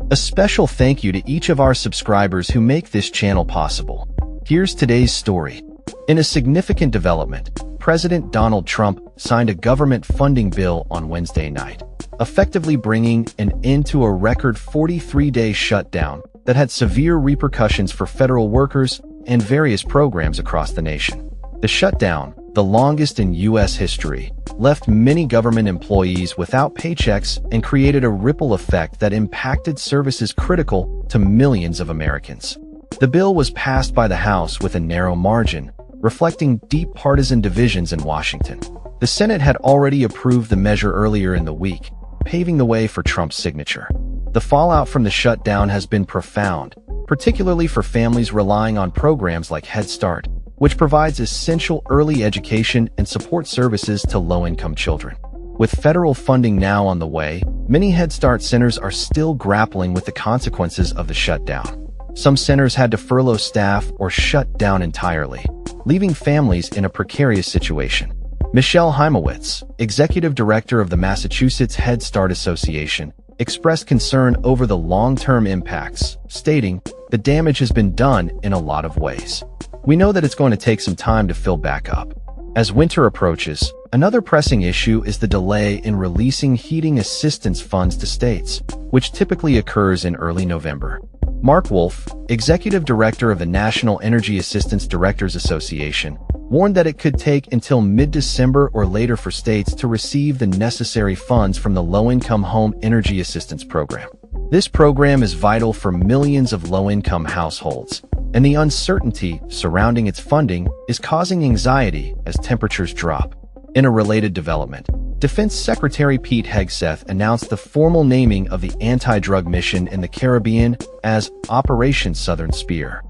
A special thank you to each of our subscribers who make this channel possible. Here's today's story. In a significant development, President Donald Trump signed a government funding bill on Wednesday night, effectively bringing an end to a record 43-day shutdown that had severe repercussions for federal workers and various programs across the nation. The shutdown, the longest in U.S. history, left many government employees without paychecks and created a ripple effect that impacted services critical to millions of Americans. The bill was passed by the House with a narrow margin, reflecting deep partisan divisions in Washington. The Senate had already approved the measure earlier in the week, paving the way for Trump's signature. The fallout from the shutdown has been profound, particularly for families relying on programs like Head Start, which provides essential early education and support services to low-income children. With federal funding now on the way, many Head Start centers are still grappling with the consequences of the shutdown. Some centers had to furlough staff or shut down entirely, leaving families in a precarious situation. Michelle Heimowitz, executive director of the Massachusetts Head Start Association, expressed concern over the long-term impacts, stating, "The damage has been done in a lot of ways. We know that it's going to take some time to fill back up." As winter approaches, another pressing issue is the delay in releasing heating assistance funds to states, which typically occurs in early November. Mark Wolf, executive director of the National Energy Assistance Directors Association, warned that it could take until mid-December or later for states to receive the necessary funds from the Low-Income Home Energy Assistance Program. This program is vital for millions of low-income households, and the uncertainty surrounding its funding is causing anxiety as temperatures drop. In a related development, Defense Secretary Pete Hegseth announced the formal naming of the anti-drug mission in the Caribbean as Operation Southern Spear.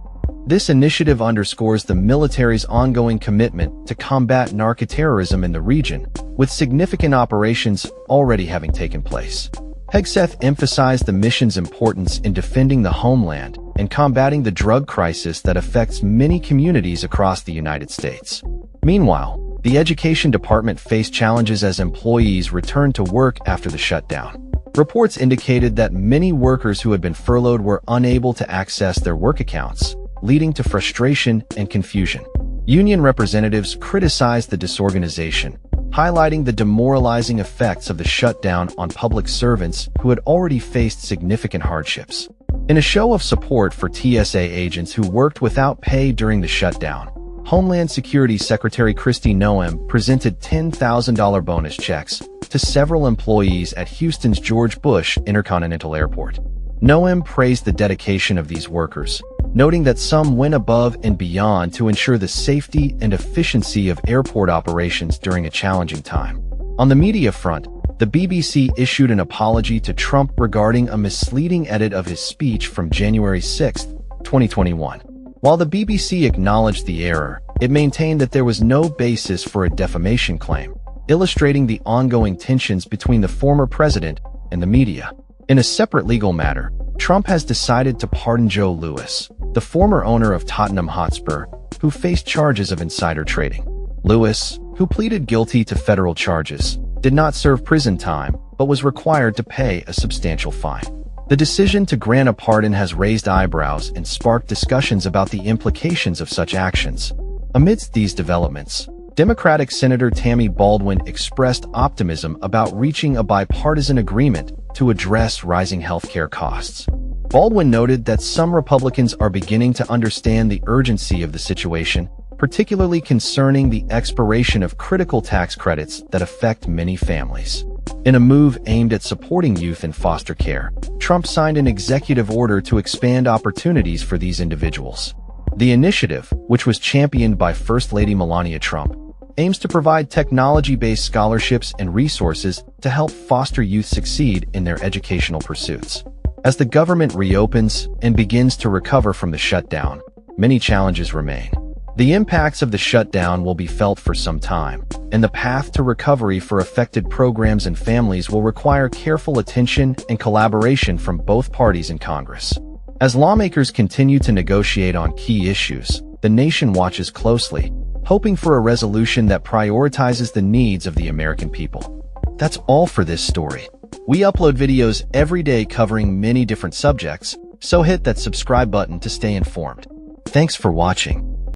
This initiative underscores the military's ongoing commitment to combat narcoterrorism in the region, with significant operations already having taken place. Hegseth emphasized the mission's importance in defending the homeland and combating the drug crisis that affects many communities across the United States. Meanwhile, the Education Department faced challenges as employees returned to work after the shutdown. Reports indicated that many workers who had been furloughed were unable to access their work accounts, leading to frustration and confusion. Union representatives criticized the disorganization, highlighting the demoralizing effects of the shutdown on public servants who had already faced significant hardships. In a show of support for TSA agents who worked without pay during the shutdown, Homeland Security Secretary Kristi Noem presented $10,000 bonus checks to several employees at Houston's George Bush Intercontinental Airport. Noem praised the dedication of these workers, noting that some went above and beyond to ensure the safety and efficiency of airport operations during a challenging time. On the media front, the BBC issued an apology to Trump regarding a misleading edit of his speech from January 6, 2021. While the BBC acknowledged the error, it maintained that there was no basis for a defamation claim, illustrating the ongoing tensions between the former president and the media. In a separate legal matter, Trump has decided to pardon Joe Lewis, the former owner of Tottenham Hotspur, who faced charges of insider trading. Lewis, who pleaded guilty to federal charges, did not serve prison time, but was required to pay a substantial fine. The decision to grant a pardon has raised eyebrows and sparked discussions about the implications of such actions. Amidst these developments, Democratic Senator Tammy Baldwin expressed optimism about reaching a bipartisan agreement to address rising healthcare costs. Baldwin noted that some Republicans are beginning to understand the urgency of the situation, particularly concerning the expiration of critical tax credits that affect many families. In a move aimed at supporting youth in foster care, Trump signed an executive order to expand opportunities for these individuals. The initiative, which was championed by First Lady Melania Trump, aims to provide technology-based scholarships and resources to help foster youth succeed in their educational pursuits. As the government reopens and begins to recover from the shutdown, many challenges remain. The impacts of the shutdown will be felt for some time, and the path to recovery for affected programs and families will require careful attention and collaboration from both parties in Congress. As lawmakers continue to negotiate on key issues, the nation watches closely, hoping for a resolution that prioritizes the needs of the American people. That's all for this story. We upload videos every day covering many different subjects, so hit that subscribe button to stay informed. Thanks for watching.